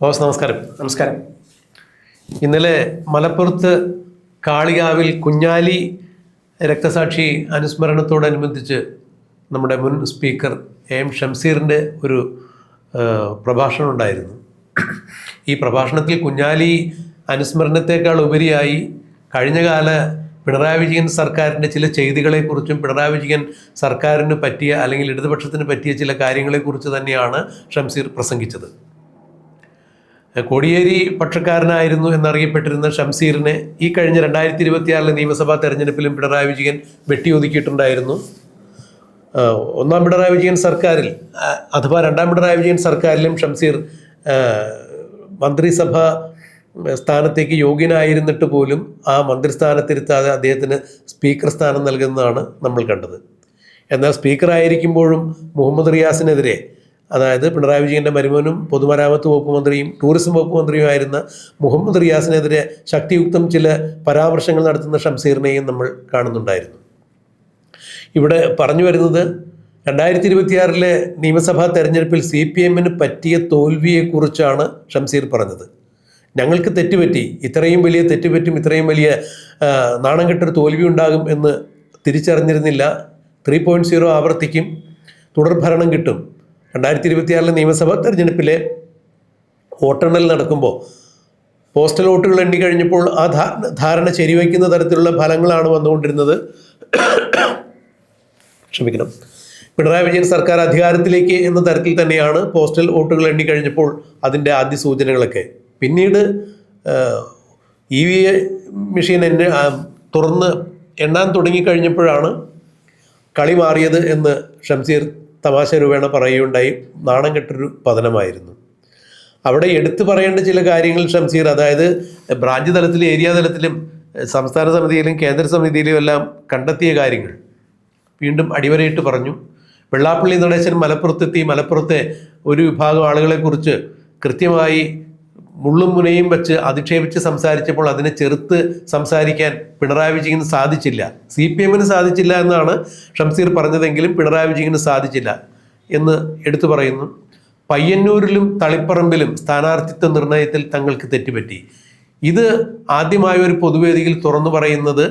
Boss നമസ്കാരം. നമസ്കാരം. ഇന്നലെ മലപ്പുറത്ത് കാളികാവിൽ കുഞ്ഞാലി രക്തസാക്ഷി അനുസ്മരണത്തോടനുബന്ധിച്ച് നമ്മുടെ മുൻ സ്പീക്കർ എം ഷംസീറിൻ്റെ ഒരു പ്രഭാഷണം ഉണ്ടായിരുന്നു. ഈ പ്രഭാഷണത്തിൽ കുഞ്ഞാലി അനുസ്മരണത്തെക്കാൾ ഉപരിയായി കഴിഞ്ഞകാല പിണറായി വിജയൻ സർക്കാരിൻ്റെ ചില ചെയ്തികളെക്കുറിച്ചും പിണറായി വിജയൻ സർക്കാരിന് പറ്റിയ അല്ലെങ്കിൽ ഇടതുപക്ഷത്തിന് പറ്റിയ ചില കാര്യങ്ങളെക്കുറിച്ച് തന്നെയാണ് ഷംസീർ പ്രസംഗിച്ചത്. കോടിയേരി പക്ഷക്കാരനായിരുന്നു എന്നറിയപ്പെട്ടിരുന്ന ഷംസീറിനെ ഈ കഴിഞ്ഞ 2026 നിയമസഭാ തെരഞ്ഞെടുപ്പിലും പിണറായി വിജയൻ വെട്ടിയൊതുക്കിയിട്ടുണ്ടായിരുന്നു. ഒന്നാം പിണറായി വിജയൻ സർക്കാരിൽ അഥവാ രണ്ടാം പിണറായി വിജയൻ സർക്കാരിലും ഷംസീർ മന്ത്രിസഭ സ്ഥാനത്തേക്ക് യോഗ്യനായിരുന്നിട്ട് പോലും ആ മന്ത്രിസ്ഥാനത്തിരുത്താതെ അദ്ദേഹത്തിന് സ്പീക്കർ സ്ഥാനം നൽകുന്നതാണ് നമ്മൾ കണ്ടത്. എന്നാൽ സ്പീക്കറായിരിക്കുമ്പോഴും മുഹമ്മദ് റിയാസിനെതിരെ, അതായത് പിണറായി വിജയൻ്റെ മരുമോനും പൊതുമരാമത്ത് വകുപ്പ് മന്ത്രിയും ടൂറിസം വകുപ്പ് മന്ത്രിയുമായിരുന്ന മുഹമ്മദ് റിയാസിനെതിരെ ശക്തിയുക്തം ചില പരാമർശങ്ങൾ നടത്തുന്ന ഷംസീറിനെയും നമ്മൾ കാണുന്നുണ്ടായിരുന്നു. ഇവിടെ പറഞ്ഞു വരുന്നത് 2026 നിയമസഭാ തെരഞ്ഞെടുപ്പിൽ CPM-ന് പറ്റിയ തോൽവിയെക്കുറിച്ചാണ് ഷംസീർ പറഞ്ഞത്. ഞങ്ങൾക്ക് തെറ്റുപറ്റി, ഇത്രയും വലിയ തെറ്റുപറ്റും, ഇത്രയും വലിയ നാണം കെട്ടൊരു തോൽവി ഉണ്ടാകും എന്ന് തിരിച്ചറിഞ്ഞിരുന്നില്ല. 3.0 ആവർത്തിക്കും, തുടർഭരണം കിട്ടും. 2026 നിയമസഭാ തെരഞ്ഞെടുപ്പിലെ വോട്ടെണ്ണൽ നടക്കുമ്പോൾ പോസ്റ്റൽ വോട്ടുകൾ എണ്ണിക്കഴിഞ്ഞപ്പോൾ ആ ധാരണ ശരിവയ്ക്കുന്ന തരത്തിലുള്ള ഫലങ്ങളാണ് വന്നുകൊണ്ടിരുന്നത്. ക്ഷമിക്കണം, പിണറായി വിജയൻ സർക്കാർ അധികാരത്തിലേക്ക് എന്ന തരത്തിൽ തന്നെയാണ് പോസ്റ്റൽ വോട്ടുകൾ എണ്ണിക്കഴിഞ്ഞപ്പോൾ അതിൻ്റെ ആദ്യ സൂചനകളൊക്കെ. പിന്നീട് EVM മെഷീൻ തുറന്ന് എണ്ണാൻ തുടങ്ങിക്കഴിഞ്ഞപ്പോഴാണ് കളി മാറിയത് എന്ന് ഷംസീർ തമാശ രൂപേണ പറയുകയുണ്ടായി. നാണം കെട്ടൊരു പതനമായിരുന്നു. അവിടെ എടുത്തു പറയേണ്ട ചില കാര്യങ്ങൾ ഷംസീർ, അതായത് ബ്രാഞ്ച് തലത്തിലും ഏരിയ തലത്തിലും സംസ്ഥാന സമിതിയിലും കേന്ദ്ര സമിതിയിലും എല്ലാം കണ്ടെത്തിയ കാര്യങ്ങൾ വീണ്ടും അടിവരയിട്ട് പറഞ്ഞു. വെള്ളാപ്പള്ളി നടേശൻ മലപ്പുറത്തെത്തി മലപ്പുറത്തെ ഒരു വിഭാഗം ആളുകളെക്കുറിച്ച് കൃത്യമായി മുള്ളും മുനയും വെച്ച് അധിക്ഷേപിച്ച് സംസാരിച്ചപ്പോൾ അതിനെ ചെറുത്ത് സംസാരിക്കാൻ പിണറായി വിജയന് സാധിച്ചില്ല. CPM-ന് സാധിച്ചില്ല എന്നാണ് ഷംസീർ പറഞ്ഞതെങ്കിലും പിണറായി വിജയന് സാധിച്ചില്ല എന്ന് എടുത്തു പറയുന്നു. പയ്യന്നൂരിലും തളിപ്പറമ്പിലും സ്ഥാനാർത്ഥിത്വ നിർണയത്തിൽ തങ്ങൾക്ക് തെറ്റുപറ്റി. ഇത് ആദ്യമായ ഒരു പൊതുവേദിയിൽ തുറന്നു പറയുന്നത്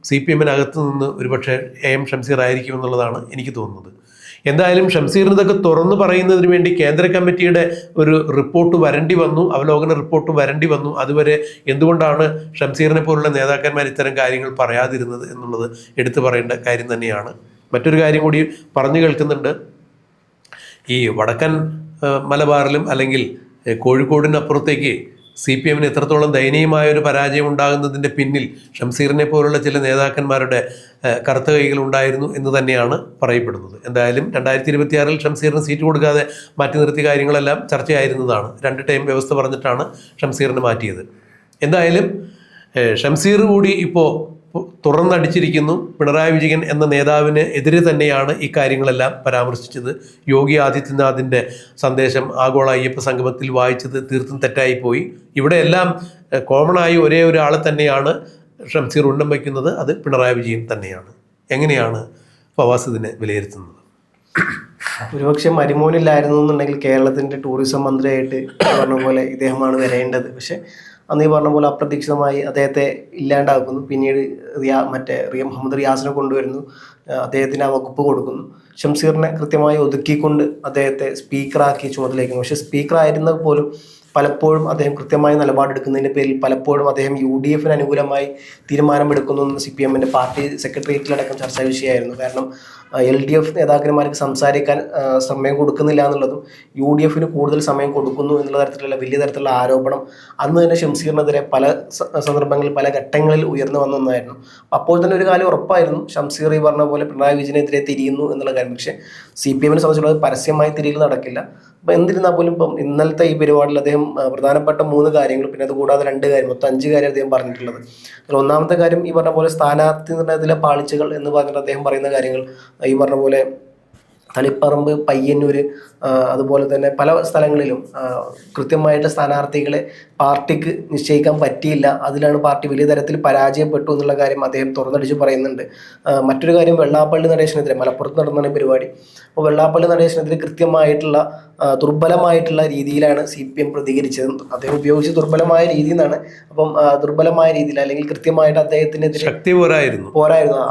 CPM-നകത്ത് നിന്ന് ഒരുപക്ഷെ AM ഷംസീർ ആയിരിക്കുമെന്നുള്ളതാണ് എനിക്ക് തോന്നുന്നത്. എന്തായാലും ഷംസീറിന് ഇതൊക്കെ തുറന്നു പറയുന്നതിന് വേണ്ടി കേന്ദ്ര കമ്മിറ്റിയുടെ ഒരു റിപ്പോർട്ട് വരേണ്ടി വന്നു, അവലോകന റിപ്പോർട്ട് വരേണ്ടി വന്നു. അതുവരെ എന്തുകൊണ്ടാണ് ഷംസീറിനെ പോലുള്ള നേതാക്കന്മാർ ഇത്തരം കാര്യങ്ങൾ പറയാതിരുന്നത് എന്നുള്ളത് എടുത്തു പറയേണ്ട കാര്യം തന്നെയാണ്. മറ്റൊരു കാര്യം കൂടി പറഞ്ഞു കേൾക്കുന്നുണ്ട്. ഈ വടക്കൻ മലബാറിലും അല്ലെങ്കിൽ കോഴിക്കോടിനപ്പുറത്തേക്ക് CPM-ന് എത്രത്തോളം ദയനീയമായ ഒരു പരാജയം ഉണ്ടാകുന്നതിൻ്റെ പിന്നിൽ ഷംസീറിനെ പോലുള്ള ചില നേതാക്കന്മാരുടെ കറുത്ത കൈകൾ ഉണ്ടായിരുന്നു എന്ന് തന്നെയാണ് പറയപ്പെടുന്നത്. എന്തായാലും 2026 ഷംസീറിന് സീറ്റ് കൊടുക്കാതെ മാറ്റി നിർത്തിയ കാര്യങ്ങളെല്ലാം ചർച്ചയായിരുന്നതാണ്. 2 ടൈം വ്യവസ്ഥ പറഞ്ഞിട്ടാണ് ഷംസീറിനെ മാറ്റിയത്. എന്തായാലും ഷംസീർ കൂടി ഇപ്പോൾ തുറന്നടിച്ചിരിക്കുന്നു. പിണറായി വിജയൻ എന്ന നേതാവിന് എതിരെ തന്നെയാണ് ഈ കാര്യങ്ങളെല്ലാം പരാമർശിച്ചത്. യോഗി ആദിത്യനാഥിൻ്റെ സന്ദേശം ആഗോള അയ്യപ്പ സംഗമത്തിൽ വായിച്ചത് തീർത്തും തെറ്റായിപ്പോയി. ഇവിടെയെല്ലാം കോമണായി ഒരേ ഒരാളെ തന്നെയാണ് ഷംസീർ ഉന്നം വയ്ക്കുന്നത്, അത് പിണറായി വിജയൻ തന്നെയാണ്. എങ്ങനെയാണ് ഫവാസ് ഇതിനെ വിലയിരുത്തുന്നത്? ഒരുപക്ഷെ മരുമോനില്ലായിരുന്നു എന്നുണ്ടെങ്കിൽ കേരളത്തിൻ്റെ ടൂറിസം മന്ത്രിയായിട്ട് പറഞ്ഞ പോലെ ഇദ്ദേഹമാണ് വരേണ്ടത്. പക്ഷെ അന്ന് ഈ പറഞ്ഞ പോലെ അപ്രതീക്ഷിതമായി അദ്ദേഹത്തെ ഇല്ലാണ്ടാക്കുന്നു. പിന്നീട് മുഹമ്മദ് റിയാസിനെ കൊണ്ടുവരുന്നു, അദ്ദേഹത്തിന് ആ വകുപ്പ് കൊടുക്കുന്നു. ഷംസീറിനെ കൃത്യമായി ഒതുക്കിക്കൊണ്ട് അദ്ദേഹത്തെ സ്പീക്കറാക്കി ചുമതലയ്ക്കുന്നു. പക്ഷെ സ്പീക്കറായിരുന്നത് പോലും പലപ്പോഴും അദ്ദേഹം കൃത്യമായി നിലപാടെടുക്കുന്നതിൻ്റെ പേരിൽ പലപ്പോഴും അദ്ദേഹം UDF-ന് അനുകൂലമായി തീരുമാനമെടുക്കുന്നു എന്ന് CPM-ൻ്റെ പാർട്ടി സെക്രട്ടേറിയറ്റിലടക്കം ചർച്ചാ വിഷയമായിരുന്നു. കാരണം LDF നേതാക്കന്മാർക്ക് സംസാരിക്കാൻ സമയം കൊടുക്കുന്നില്ല എന്നുള്ളതും UDF-ന് കൂടുതൽ സമയം കൊടുക്കുന്നു എന്നുള്ള തരത്തിലുള്ള വലിയ തരത്തിലുള്ള ആരോപണം അന്ന് തന്നെ ഷംസീറിനെതിരെ പല സന്ദർഭങ്ങളിൽ പല ഘട്ടങ്ങളിൽ ഉയർന്നു വന്ന ഒന്നായിരുന്നു. അപ്പോൾ തന്നെ ഒരു കാര്യം ഉറപ്പായിരുന്നു, ഷംസീർ ഈ പറഞ്ഞ പോലെ പിണറായി വിജയനെതിരെ തിരിയുന്നു എന്നുള്ള കാര്യം. പക്ഷേ CPM-നെ സംബന്ധിച്ചുള്ളത് പരസ്യമായി തിരിയൽ നടക്കില്ല. അപ്പോൾ എന്തിരുന്നാൽ പോലും ഇപ്പം ഇന്നലത്തെ ഈ പരിപാടിയിൽ അദ്ദേഹം പ്രധാനപ്പെട്ട 3 കാര്യങ്ങൾ, പിന്നെ അത് കൂടാതെ 2 കാര്യം, മൊത്തം 5 കാര്യം അദ്ദേഹം പറഞ്ഞിട്ടുള്ളത്. അതിൽ ഒന്നാമത്തെ കാര്യം ഈ പറഞ്ഞ പോലെ സ്ഥാനാർത്ഥി നിർണയത്തിലെ പാളിച്ചകൾ എന്ന് പറഞ്ഞിട്ട് അദ്ദേഹം പറയുന്ന കാര്യങ്ങൾ, ഈ പറഞ്ഞ പോലെ തളിപ്പറമ്പ്, പയ്യന്നൂർ, അതുപോലെ തന്നെ പല സ്ഥലങ്ങളിലും കൃത്യമായിട്ട് സ്ഥാനാർത്ഥികളെ പാർട്ടിക്ക് നിശ്ചയിക്കാൻ പറ്റിയില്ല. അതിലാണ് പാർട്ടി വലിയ തരത്തിൽ പരാജയപ്പെട്ടു എന്നുള്ള കാര്യം അദ്ദേഹം തുറന്നടിച്ച് പറയുന്നുണ്ട്. മറ്റൊരു കാര്യം, വെള്ളാപ്പള്ളി നടേശനെതിരെ മലപ്പുറത്ത് നടന്ന പരിപാടി. അപ്പോൾ വെള്ളാപ്പള്ളി നടേശനെതിരെ കൃത്യമായിട്ടുള്ള ദുർബലമായിട്ടുള്ള രീതിയിലാണ് CPM പ്രതികരിച്ചത്. അദ്ദേഹം ഉപയോഗിച്ച് ദുർബലമായ രീതി എന്നാണ്. അപ്പം ദുർബലമായ രീതിയിൽ അല്ലെങ്കിൽ കൃത്യമായിട്ട് അദ്ദേഹത്തിനെതിരെ ശക്തി പോരായിരുന്നു.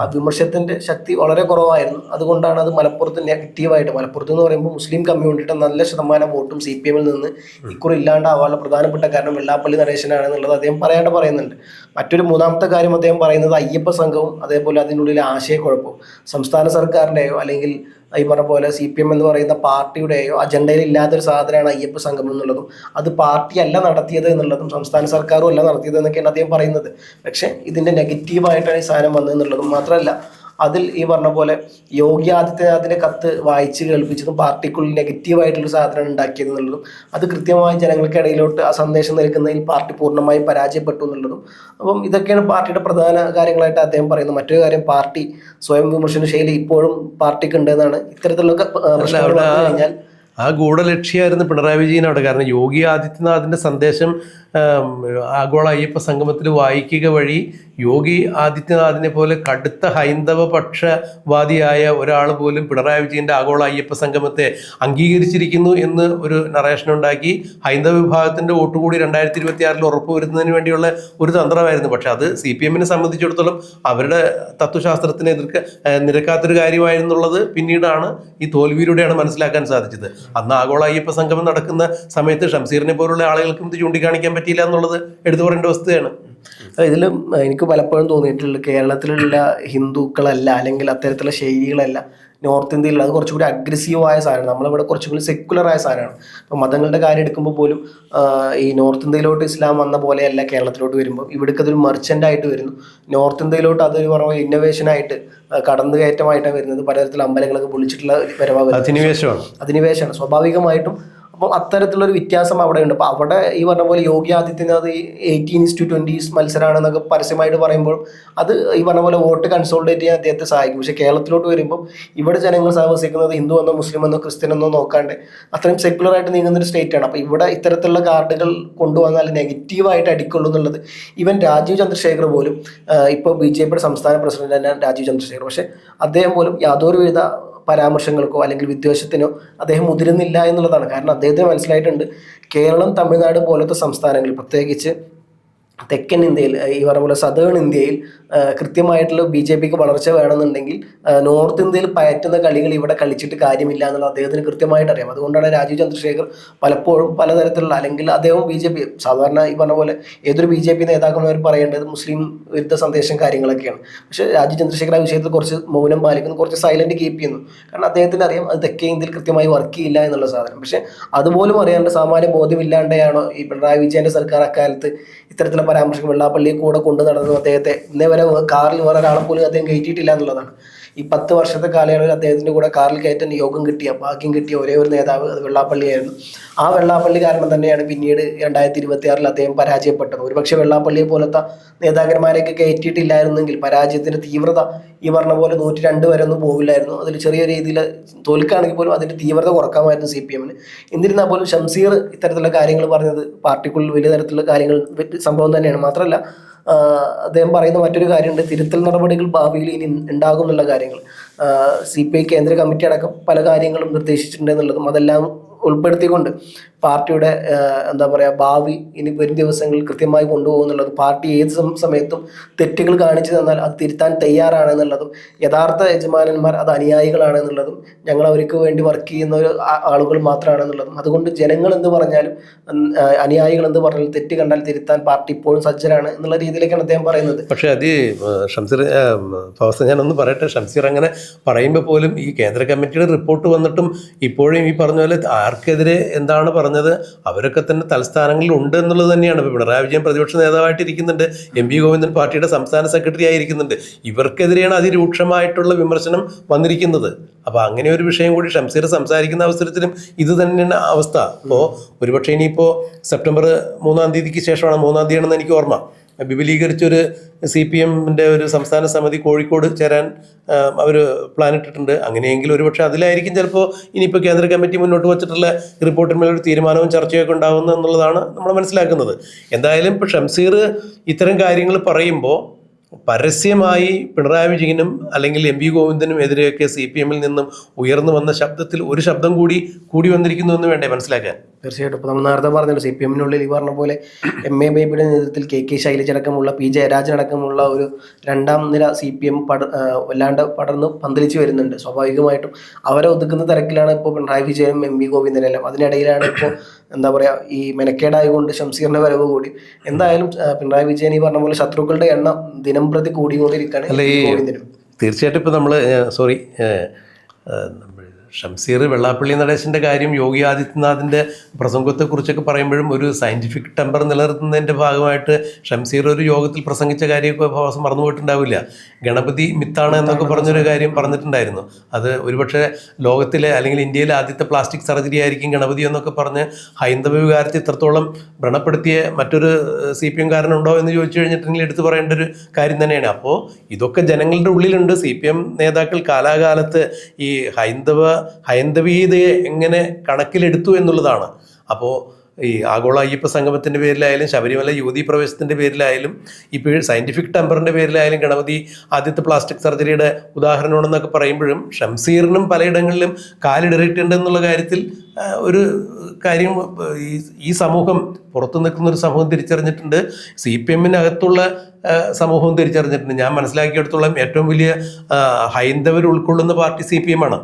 ആ വിമർശനത്തിന്റെ ശക്തി വളരെ കുറവായിരുന്നു. അതുകൊണ്ടാണ് അത് മലപ്പുറത്ത് നെഗറ്റീവായിട്ട്, മലപ്പുറത്ത് എന്ന് പറയുമ്പോൾ മുസ്ലിം കമ്മ്യൂണിറ്റിയുടെ നല്ല ശതമാനം വോട്ടും CPM നിന്ന് ഇക്കുറി ഇല്ലാണ്ടാവാനുള്ള പ്രധാനപ്പെട്ട കാരണം വെള്ളാപ്പള്ളി നടേശനാണെന്നുള്ളത് അദ്ദേഹം പറയുന്നുണ്ട്. മറ്റൊരു മൂന്നാമത്തെ കാര്യം അദ്ദേഹം പറയുന്നത് അയ്യപ്പ സംഘവും അതേപോലെ അതിനുള്ളിലെ ആശയക്കുഴപ്പവും സംസ്ഥാന സർക്കാരിൻ്റെയോ അല്ലെങ്കിൽ ഈ പറഞ്ഞ പോലെ CPM എന്ന് പറയുന്ന പാർട്ടിയുടെയോ അജണ്ടയിൽ ഇല്ലാത്തൊരു സാധനമാണ് അയ്യപ്പ സംഘം എന്നുള്ളതും അത് പാർട്ടിയല്ല നടത്തിയത് എന്നുള്ളതും സംസ്ഥാന സർക്കാരും അല്ല നടത്തിയത് എന്നൊക്കെയാണ് അദ്ദേഹം പറയുന്നത്. പക്ഷേ ഇതിൻ്റെ നെഗറ്റീവായിട്ടാണ് ഈ സാധനം വന്നതെന്നുള്ളതും മാത്രമല്ല, അതിൽ ഈ പറഞ്ഞ പോലെ യോഗി ആദിത്യനാഥിൻ്റെ കത്ത് വായിച്ച് കേൾപ്പിച്ചതും പാർട്ടിക്കുള്ളിൽ നെഗറ്റീവായിട്ടുള്ള സാധനം ഉണ്ടാക്കിയത് എന്നുള്ളതും അത് കൃത്യമായി ജനങ്ങൾക്കിടയിലോട്ട് ആ സന്ദേശം നൽകുന്നതിൽ പാർട്ടി പൂർണ്ണമായും പരാജയപ്പെട്ടു എന്നുള്ളതും. അപ്പം ഇതൊക്കെയാണ് പാർട്ടിയുടെ പ്രധാന കാര്യങ്ങളായിട്ട് അദ്ദേഹം പറയുന്നത്. മറ്റൊരു കാര്യം, പാർട്ടി സ്വയം വിമർശന ശൈലി ഇപ്പോഴും പാർട്ടിക്ക് ഉണ്ടെന്നാണ്. ഇത്തരത്തിലുള്ള പ്രശ്നങ്ങൾ വന്നു കഴിഞ്ഞാൽ ആ ഗൂഢലക്ഷ്യമായിരുന്നു പിണറായി വിജയൻ അവിടെ. കാരണം യോഗി ആദിത്യനാഥിൻ്റെ സന്ദേശം ആഗോള അയ്യപ്പ സംഗമത്തിൽ വായിക്കുക വഴി യോഗി ആദിത്യനാഥിനെ പോലെ കടുത്ത ഹൈന്ദവ പക്ഷവാദിയായ ഒരാൾ പോലും പിണറായി വിജയൻ്റെ ആഗോള അയ്യപ്പ സംഗമത്തെ അംഗീകരിച്ചിരിക്കുന്നു എന്ന് ഒരു നറേഷൻ ഉണ്ടാക്കി ഹൈന്ദവ വിഭാഗത്തിൻ്റെ വോട്ടുകൂടി 2026 ഉറപ്പുവരുത്തുന്നതിന് വേണ്ടിയുള്ള ഒരു തന്ത്രമായിരുന്നു. പക്ഷെ അത് CPM സംബന്ധിച്ചിടത്തോളം അവരുടെ തത്വശാസ്ത്രത്തിനെ നിരക്കാത്തൊരു കാര്യമായിരുന്നുള്ളത് പിന്നീടാണ് ഈ തോൽവിയിലൂടെയാണ് മനസ്സിലാക്കാൻ സാധിച്ചത്. അന്ന് ആഗോള അയ്യപ്പ സംഗമം നടക്കുന്ന സമയത്ത് ഷംസീറിനെ പോലുള്ള ആളുകൾക്കും ഇത് ചൂണ്ടിക്കാണിക്കാൻ പറ്റിയില്ല എന്നുള്ളത് എടുത്തു പറയേണ്ട വസ്തുതയാണ്. ഇതിലും എനിക്ക് പലപ്പോഴും തോന്നിയിട്ടുള്ളത് കേരളത്തിലുള്ള ഹിന്ദുക്കളല്ല അല്ലെങ്കിൽ അത്തരത്തിലുള്ള ശൈലികളല്ല നോർത്ത് ഇന്ത്യയിൽ അത് കുറച്ചുകൂടി അഗ്രസീവായ സാധനമാണ്. നമ്മളിവിടെ കുറച്ചുകൂടി സെക്കുലറായ സാധനമാണ്. ഇപ്പോൾ മതങ്ങളുടെ കാര്യം എടുക്കുമ്പോൾ പോലും ഈ നോർത്ത് ഇന്ത്യയിലോട്ട് ഇസ്ലാം വന്ന പോലെയല്ല കേരളത്തിലോട്ട് വരുമ്പോൾ ഇവിടേക്ക് അതൊരു മർച്ചൻ്റായിട്ട് വരുന്നു. നോർത്ത് ഇന്ത്യയിലോട്ട് അതൊരു പറയുമ്പോൾ ഇന്നോവേഷനായിട്ട് കടന്നുകയറ്റമായിട്ടാണ് വരുന്നത്. പലതരത്തിലുള്ള അമ്പലങ്ങളൊക്കെ പൊളിച്ചിട്ടുള്ള വരവാണ്, അധിനിവേശമാണ് സ്വാഭാവികമായിട്ടും. അപ്പം അത്തരത്തിലുള്ളൊരു വ്യത്യാസം അവിടെ ഉണ്ട്. അപ്പോൾ അവിടെ ഈ പറഞ്ഞ പോലെ യോഗി ആദിത്യനാഥ് 18:20 മത്സരമാണെന്നൊക്കെ പരസ്യമായിട്ട് പറയുമ്പോൾ അത് ഈ പറഞ്ഞ പോലെ വോട്ട് കൺസോളിഡേറ്റ് ചെയ്യാൻ അദ്ദേഹത്തെ സഹായിക്കും. പക്ഷേ കേരളത്തിലോട്ട് വരുമ്പോൾ ഇവിടെ ജനങ്ങൾ താമസിക്കുന്നത് ഹിന്ദു എന്നോ മുസ്ലിം എന്നോ ക്രിസ്ത്യൻ എന്നോ നോക്കാണ്ട് അത്രയും സെക്യുലറായിട്ട് നീങ്ങുന്നൊരു സ്റ്റേറ്റാണ്. അപ്പോൾ ഇവിടെ ഇത്തരത്തിലുള്ള കാർഡുകൾ കൊണ്ടുവന്നാൽ നെഗറ്റീവായിട്ട് അടിക്കുള്ളൂ എന്നുള്ളത് ഈവൻ രാജീവ് ചന്ദ്രശേഖർ പോലും, ഇപ്പോൾ BJPയുടെ സംസ്ഥാന പ്രസിഡന്റ് തന്നെയാണ് രാജീവ് ചന്ദ്രശേഖർ, പക്ഷേ അദ്ദേഹം പോലും യാതൊരുവിധ പരാമർശങ്ങൾക്കോ അല്ലെങ്കിൽ വിദ്വേഷത്തിനോ അദ്ദേഹം മുതിരുന്നില്ല എന്നുള്ളതാണ്. കാരണം അദ്ദേഹത്തിന് മനസ്സിലായിട്ടുണ്ട് കേരളം, തമിഴ്നാട് പോലത്തെ സംസ്ഥാനങ്ങളിൽ, പ്രത്യേകിച്ച് തെക്കൻ ഇന്ത്യയിൽ, ഈ പറഞ്ഞ പോലെ സദേൺ ഇന്ത്യയിൽ കൃത്യമായിട്ടുള്ള BJPക്ക് വളർച്ച വേണമെന്നുണ്ടെങ്കിൽ നോർത്ത് ഇന്ത്യയിൽ പയറ്റുന്ന കളികൾ ഇവിടെ കളിച്ചിട്ട് കാര്യമില്ല എന്നുള്ളത് അദ്ദേഹത്തിന് കൃത്യമായിട്ട് അറിയാം. അതുകൊണ്ടാണ് രാജീവ് ചന്ദ്രശേഖർ പലപ്പോഴും പലതരത്തിലുള്ള അല്ലെങ്കിൽ അദ്ദേഹം BJP സാധാരണ ഈ പറഞ്ഞ പോലെ ഏതൊരു BJP നേതാക്കന്മാർ പറയേണ്ടത് മുസ്ലിം വിരുദ്ധ സന്ദേശം കാര്യങ്ങളൊക്കെയാണ്. പക്ഷേ രാജീവ് ചന്ദ്രശേഖർ ആ വിഷയത്തിൽ കുറച്ച് മൗനം പാലിക്കുന്നു, കുറച്ച് സൈലന്റ് കീപ്പ് ചെയ്യുന്നു. കാരണം അദ്ദേഹത്തിന് അറിയാം അത് തെക്കേ ഇന്ത്യയിൽ കൃത്യമായി വർക്ക് ചെയ്യില്ല എന്നുള്ള സാധനം. പക്ഷേ അതുപോലും അറിയാണ്ട് സാമാന്യ ബോധ്യമില്ലാണ്ടാണോ ഈ പിണറായി വിജയൻ്റെ സർക്കാർ അക്കാലത്ത് ഇത്തരത്തിലുള്ള പരാമർശം വെള്ളാപ്പള്ളിയെ കൂടെ കൊണ്ടു നടന്നു. അദ്ദേഹത്തെ ഇന്നേ വരെ കാറിൽ വേറെ ഒരാളെ പോലും അദ്ദേഹം കയറ്റിയിട്ടില്ല എന്നുള്ളതാണ്. ഈ 10 വർഷത്തെ കാലയളവിൽ അദ്ദേഹത്തിൻ്റെ കൂടെ കാറിൽ കയറ്റാൻ യോഗം കിട്ടിയ ഭാഗ്യം കിട്ടിയ ഒരേ ഒരു നേതാവ് അത് വെള്ളാപ്പള്ളിയായിരുന്നു. ആ വെള്ളാപ്പള്ളി കാരണം തന്നെയാണ് പിന്നീട് 2026 അദ്ദേഹം പരാജയപ്പെട്ടത്. ഒരുപക്ഷെ വെള്ളാപ്പള്ളിയെ പോലത്തെ നേതാക്കന്മാരെയൊക്കെ കയറ്റിയിട്ടില്ലായിരുന്നെങ്കിൽ പരാജയത്തിൻ്റെ തീവ്രത ഈ പറഞ്ഞ പോലെ 102 വരെ ഒന്നും പോകില്ലായിരുന്നു. അതിൽ ചെറിയ രീതിയിൽ തോൽക്കുകയാണെങ്കിൽ പോലും അതിൻ്റെ തീവ്രത കുറക്കാമായിരുന്നു CPM-ന്. എന്നിരുന്നാൽ പോലും ഷംസീർ ഇത്തരത്തിലുള്ള കാര്യങ്ങൾ പറഞ്ഞത് പാർട്ടിക്കുള്ളിൽ വലിയ തരത്തിലുള്ള കാര്യങ്ങൾ സംഭവം തന്നെയാണ്. മാത്രമല്ല അദ്ദേഹം പറയുന്ന മറ്റൊരു കാര്യമുണ്ട്, തിരുത്തൽ നടപടികൾ ഭാവിയിൽ ഇനി ഉണ്ടാകും എന്നുള്ള കാര്യങ്ങൾ. CPI കേന്ദ്ര കമ്മിറ്റി അടക്കം പല കാര്യങ്ങളും നിർദ്ദേശിച്ചിട്ടുണ്ട് എന്നുള്ളതും അതെല്ലാം ഉൾപ്പെടുത്തിക്കൊണ്ട് പാർട്ടിയുടെ എന്താ പറയുക ഭാവി ഇനി വരും ദിവസങ്ങളിൽ കൃത്യമായി കൊണ്ടുപോകുന്നുള്ളതും പാർട്ടി ഏത് സമയത്തും തെറ്റുകൾ കാണിച്ചു തന്നാൽ അത് തിരുത്താൻ തയ്യാറാണെന്നുള്ളതും യഥാർത്ഥ യജമാനന്മാർ അത് അനുയായികളാണെന്നുള്ളതും ഞങ്ങൾ അവർക്ക് വേണ്ടി വർക്ക് ചെയ്യുന്ന ഒരു ആളുകൾ മാത്രമാണെന്നുള്ളതും അതുകൊണ്ട് ജനങ്ങൾ എന്ത് പറഞ്ഞാലും അനുയായികൾ എന്ത് പറഞ്ഞാലും തെറ്റ് കണ്ടാൽ തിരുത്താൻ പാർട്ടി ഇപ്പോഴും സജ്ജരാണ് എന്നുള്ള രീതിയിലേക്കാണ് അദ്ദേഹം പറയുന്നത്. പക്ഷേ അത് ഷംസീർ അവസ്ഥ ഞാനൊന്ന് പറയട്ടെ, ഷംസീർ അങ്ങനെ പറയുമ്പോൾ പോലും ഈ കേന്ദ്ര കമ്മിറ്റിയുടെ റിപ്പോർട്ട് വന്നിട്ടും ഇപ്പോഴും ഈ പറഞ്ഞ പോലെ ആർക്കെതിരെ എന്താണ് പറഞ്ഞത് അവരൊക്കെ തന്നെ തലസ്ഥാനങ്ങളിൽ ഉണ്ട് എന്നുള്ളത് തന്നെയാണ്. ഇപ്പോൾ പിണറായി വിജയൻ പ്രതിപക്ഷ നേതാവായിട്ടിരിക്കുന്നുണ്ട്, MV ഗോവിന്ദൻ പാർട്ടിയുടെ സംസ്ഥാന സെക്രട്ടറി ആയിരിക്കുന്നുണ്ട്. ഇവർക്കെതിരെയാണ് അതിരൂക്ഷമായിട്ടുള്ള വിമർശനം വന്നിരിക്കുന്നത്. അപ്പോൾ അങ്ങനെ ഒരു വിഷയം കൂടി ഷംസീർ സംസാരിക്കുന്ന അവസരത്തിലും ഇത് തന്നെയാണ് അവസ്ഥ. അപ്പോൾ ഒരുപക്ഷെ ഇനിയിപ്പോൾ സെപ്റ്റംബർ 3-ാം തീയതിക്ക് ശേഷമാണ്, 3-ാം തീയതിയാണെന്ന് എനിക്ക് ഓർമ്മ, വിപുലീകരിച്ചൊരു CPM-ന്റെ ഒരു സംസ്ഥാന സമിതി കോഴിക്കോട് ചേരാൻ അവർ പ്ലാൻ ഇട്ടിട്ടുണ്ട്. അങ്ങനെയെങ്കിൽ ഒരുപക്ഷെ അതിലായിരിക്കും ചിലപ്പോൾ ഇനിയിപ്പോൾ കേന്ദ്ര കമ്മിറ്റി മുന്നോട്ട് വച്ചിട്ടുള്ള റിപ്പോർട്ടിന്മേലൊരു തീരുമാനവും ചർച്ചയൊക്കെ ഉണ്ടാകുന്നത് എന്നുള്ളതാണ് നമ്മൾ മനസ്സിലാക്കുന്നത്. എന്തായാലും ഇപ്പോൾ ഷംസീർ ഇത്തരം കാര്യങ്ങൾ പറയുമ്പോൾ പരസ്യമായി പിണറായി വിജയനും അല്ലെങ്കിൽ MP ഗോവിന്ദനും എതിരെയൊക്കെ CPM-ൽ നിന്നും ഉയർന്നു വന്ന ശബ്ദത്തിൽ ഒരു ശബ്ദം കൂടി വന്നിരിക്കുന്നു എന്ന് വേണ്ടേ മനസ്സിലാക്കാൻ? തീർച്ചയായിട്ടും. ഇപ്പോൾ നമ്മൾ നേരത്തെ പറഞ്ഞല്ലോ, CPM-നുള്ളിൽ ഈ പറഞ്ഞ പോലെ MA ബേബിയുടെ നേതൃത്വത്തിൽ KK ശൈലജ അടക്കമുള്ള P ജയരാജൻ അടക്കമുള്ള ഒരു രണ്ടാം നിര CPM വല്ലാണ്ട് പടർന്ന് പന്തലിച്ച് വരുന്നുണ്ട്. സ്വാഭാവികമായിട്ടും അവരെ ഒതുക്കുന്ന തിരക്കിലാണ് ഇപ്പോൾ പിണറായി വിജയനും MP ഗോവിന്ദനെല്ലാം. അതിനിടയിലാണ് ഇപ്പോൾ എന്താ പറയുക, ഈ മെനക്കേടായതുകൊണ്ട് ഷംസീറിന്റെ വരവ് കൂടി. എന്തായാലും പിണറായി വിജയൻ ഈ പറഞ്ഞ പോലെ ശത്രുക്കളുടെ എണ്ണം ദിനം പ്രതി കൂടിക്കൊണ്ടിരിക്കുകയാണ്. തീർച്ചയായിട്ടും ഇപ്പോൾ നമ്മൾ ഷംസീർ വെള്ളാപ്പള്ളി നടേശൻ്റെ കാര്യം യോഗി ആദിത്യനാഥിൻ്റെ പ്രസംഗത്തെക്കുറിച്ചൊക്കെ പറയുമ്പോഴും ഒരു സയൻറ്റിഫിക് ടെമ്പർ നിലനിർത്തുന്നതിൻ്റെ ഭാഗമായിട്ട് ഷംസീർ ഒരു യോഗത്തിൽ പ്രസംഗിച്ച കാര്യമൊക്കെ ഭാസം മറന്നുപോയിട്ടുണ്ടാവില്ല. ഗണപതി മിത്താണ് എന്നൊക്കെ പറഞ്ഞൊരു കാര്യം പറഞ്ഞിട്ടുണ്ടായിരുന്നു. അത് ഒരുപക്ഷെ ലോകത്തിലെ അല്ലെങ്കിൽ ഇന്ത്യയിലെ ആദ്യത്തെ പ്ലാസ്റ്റിക് സർജറി ആയിരിക്കും ഗണപതി എന്നൊക്കെ പറഞ്ഞ് ഹൈന്ദവ വികാരത്തെ ഇത്രത്തോളം വ്രണപ്പെടുത്തിയ മറ്റൊരു CPM കാരനുണ്ടോ എന്ന് ചോദിച്ചു കഴിഞ്ഞിട്ടുണ്ടെങ്കിൽ എടുത്തു പറയേണ്ട ഒരു കാര്യം തന്നെയാണ്. അപ്പോൾ ഇതൊക്കെ ജനങ്ങളുടെ ഉള്ളിലുണ്ട്. CPM നേതാക്കൾ കാലാകാലത്ത് ഈ ഹൈന്ദവീയതയെ എങ്ങനെ കണക്കിലെടുത്തു എന്നുള്ളതാണ്. അപ്പോൾ ഈ ആഗോള അയ്യപ്പ സംഗമത്തിൻ്റെ പേരിലായാലും ശബരിമല യുവതീ പ്രവേശത്തിൻ്റെ പേരിലായാലും ഇപ്പോൾ സയൻറ്റിഫിക് ടെമ്പറിൻ്റെ പേരിലായാലും ഗണപതി ആദ്യത്തെ പ്ലാസ്റ്റിക് സർജറിയുടെ ഉദാഹരണമാണെന്നൊക്കെ പറയുമ്പോഴും ഷംസീറിനും പലയിടങ്ങളിലും കാലിടറിയിട്ടുണ്ടെന്നുള്ള കാര്യത്തിൽ ഒരു കാര്യം ഈ സമൂഹം, പുറത്തു നിൽക്കുന്നൊരു സമൂഹം തിരിച്ചറിഞ്ഞിട്ടുണ്ട്. CPM-നകത്തുള്ള സമൂഹവും തിരിച്ചറിഞ്ഞിട്ടുണ്ട്. ഞാൻ മനസ്സിലാക്കിയെടുത്തോളം ഏറ്റവും വലിയ ഹൈന്ദവർ ഉൾക്കൊള്ളുന്ന പാർട്ടി CPM-ആണ്.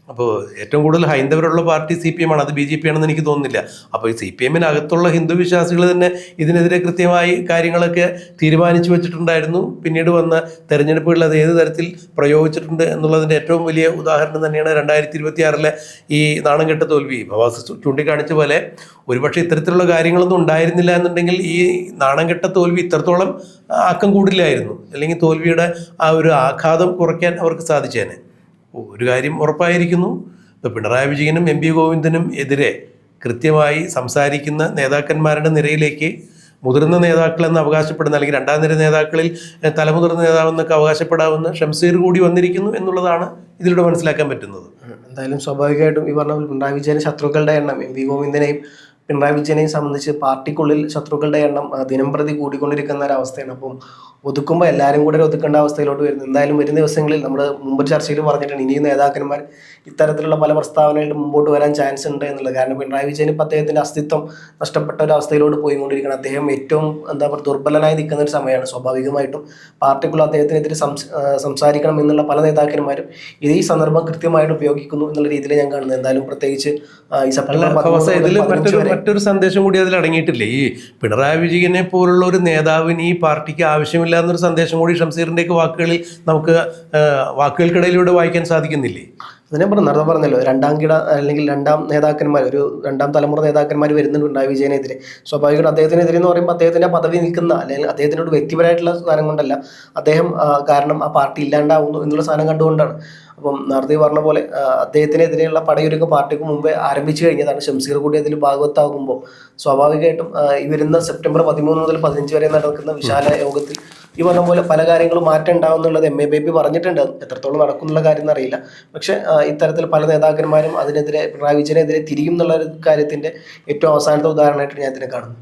അപ്പോൾ ഏറ്റവും കൂടുതൽ ഹൈന്ദവരുള്ള പാർട്ടി CPM-ആണ്, അത് BJP ആണെന്ന് എനിക്ക് തോന്നുന്നില്ല. അപ്പോൾ ഈ CPM-നകത്തുള്ള ഹിന്ദു വിശ്വാസികൾ തന്നെ ഇതിനെതിരെ കൃത്യമായി കാര്യങ്ങളൊക്കെ തീരുമാനിച്ചു വെച്ചിട്ടുണ്ടായിരുന്നു. പിന്നീട് വന്ന തെരഞ്ഞെടുപ്പുകളിൽ അത് ഏത് തരത്തിൽ പ്രയോഗിച്ചിട്ടുണ്ട് എന്നുള്ളതിൻ്റെ ഏറ്റവും വലിയ ഉദാഹരണം തന്നെയാണ് 2026-ലെ ഈ നാണംകെട്ട തോൽവി. ഭവാസ് ചൂണ്ടിക്കാണിച്ച പോലെ ഒരുപക്ഷെ ഇത്തരത്തിലുള്ള കാര്യങ്ങളൊന്നും ഉണ്ടായിരുന്നില്ല എന്നുണ്ടെങ്കിൽ ഈ നാണംകെട്ട തോൽവി ഇത്രത്തോളം ആക്കം കൂടില്ലായിരുന്നു. അല്ലെങ്കിൽ തോൽവിയുടെ ആ ഒരു ആഘാതം കുറയ്ക്കാൻ അവർക്ക് സാധിച്ചേനെ. ഒരു കാര്യം ഉറപ്പായിരിക്കുന്നു, ഇപ്പോൾ പിണറായി വിജയനും MP ഗോവിന്ദനും എതിരെ കൃത്യമായി സംസാരിക്കുന്ന നേതാക്കന്മാരുടെ നിരയിലേക്ക് മുതിർന്ന നേതാക്കളെന്ന് അവകാശപ്പെടുന്ന അല്ലെങ്കിൽ രണ്ടാം നിര നേതാക്കളിൽ തലമുതിർന്ന നേതാവെന്നൊക്കെ അവകാശപ്പെടാവുന്ന ഷംസീർ കൂടി വന്നിരിക്കുന്നു എന്നുള്ളതാണ് ഇതിലൂടെ മനസ്സിലാക്കാൻ പറ്റുന്നത്. എന്തായാലും സ്വാഭാവികമായിട്ടും ഈ പറഞ്ഞ പിണറായി വിജയന് ശത്രുക്കളുടെ എണ്ണം MP ഗോവിന്ദനെയും പിണറായി വിജയനെയും സംബന്ധിച്ച് പാർട്ടിക്കുള്ളിൽ ശത്രുക്കളുടെ എണ്ണം ദിനം പ്രതി കൂടിക്കൊണ്ടിരിക്കുന്ന ഒരവസ്ഥയാണ്. അപ്പം ഒതുക്കുമ്പോൾ എല്ലാവരും കൂടെ ഒതുക്കേണ്ട അവസ്ഥയിലോട്ട് വരുന്നു. എന്തായാലും വരുന്ന ദിവസങ്ങളിൽ നമ്മൾ മുമ്പ് ചർച്ചയിൽ പറഞ്ഞിട്ടുണ്ട്, ഇനിയും നേതാക്കന്മാർ ഇത്തരത്തിലുള്ള പല പ്രസ്താവനകളിലും മുമ്പോട്ട് വരാൻ ചാൻസ് ഉണ്ട് എന്നുള്ളത്. കാരണം പിണറായി വിജയൻ ഇപ്പോൾ അദ്ദേഹത്തിൻ്റെ അസ്തിത്വം നഷ്ടപ്പെട്ട ഒരു അവസ്ഥയിലോട്ട് പോയിക്കൊണ്ടിരിക്കുകയാണ്. അദ്ദേഹം ഏറ്റവും എന്താ പറയുക ദുർബലനായി നിൽക്കുന്ന ഒരു സമയമാണ്. സ്വാഭാവികമായിട്ടും പാർട്ടിക്കുള്ള അദ്ദേഹത്തിനെതിരെ സംസാരിക്കണം എന്നുള്ള പല നേതാക്കന്മാരും ഇത് ഈ സന്ദർഭം കൃത്യമായിട്ട് ഉപയോഗിക്കുന്നു എന്നുള്ള രീതിയിൽ ഞാൻ കാണുന്നത്. എന്തായാലും പ്രത്യേകിച്ച് ഈ സെപ്റ്റംബർ മറ്റൊരു സന്ദേശം കൂടി അതിൽ അടങ്ങിയിട്ടില്ലേ? ഈ പിണറായി വിജയനെ പോലുള്ള ഒരു നേതാവിന് ഈ പാർട്ടിക്ക് ആവശ്യമില്ല എന്നൊരു സന്ദേശം കൂടി ഷംസീറിൻ്റെയൊക്കെ വാക്കുകൾക്കിടയിലൂടെ വായിക്കാൻ സാധിക്കുന്നില്ലേ? അതിനെ നേരത്തെ പറഞ്ഞല്ലോ, രണ്ടാം നേതാക്കന്മാർ, ഒരു രണ്ടാം തലമുറ നേതാക്കന്മാർ വരുന്നുണ്ട് പിണറായി വിജയനെതിരെ. സ്വാഭാവികമായിട്ടും അദ്ദേഹത്തിനെതിരെ എന്ന് പറയുമ്പോൾ അദ്ദേഹത്തിൻ്റെ പദവി നിൽക്കുന്ന അല്ലെങ്കിൽ അദ്ദേഹത്തിനോട് വ്യക്തിപരമായിട്ടുള്ള സാധനം കൊണ്ടല്ല, അദ്ദേഹം കാരണം ആ പാർട്ടി ഇല്ലാണ്ടാവുന്നു എന്നുള്ള സാധനം കണ്ടുകൊണ്ടാണ്. അപ്പം നേരത്തെ പറഞ്ഞ പോലെ അദ്ദേഹത്തിനെതിരെയുള്ള പടയൊരുക്കം പാർട്ടിക്ക് മുമ്പേ ആരംഭിച്ചു കഴിഞ്ഞതാണ്. ഷംസീർ കൂടി അതിൽ ഭാഗവത്താകുമ്പോൾ സ്വാഭാവികമായിട്ടും ഈ വരുന്ന സെപ്റ്റംബർ 13 മുതൽ 15 വരെ നടക്കുന്ന വിശാല യോഗത്തിൽ ഈ പറഞ്ഞ പോലെ പല കാര്യങ്ങളും മാറ്റം ഉണ്ടാവും എന്നുള്ളത് MA ബേബി പറഞ്ഞിട്ടുണ്ട്. എത്രത്തോളം നടക്കുന്നുള്ള കാര്യം എന്നറിയില്ല. പക്ഷേ ഇത്തരത്തിൽ പല നേതാക്കന്മാരും അതിനെതിരെ പിണറായി വിജയനെതിരെ തിരിയും എന്നുള്ള ഒരു കാര്യത്തിൻ്റെ ഏറ്റവും അവസാനത്തെ ഉദാഹരണമായിട്ട് ഞാൻ ഇതിനെ കാണുന്നു.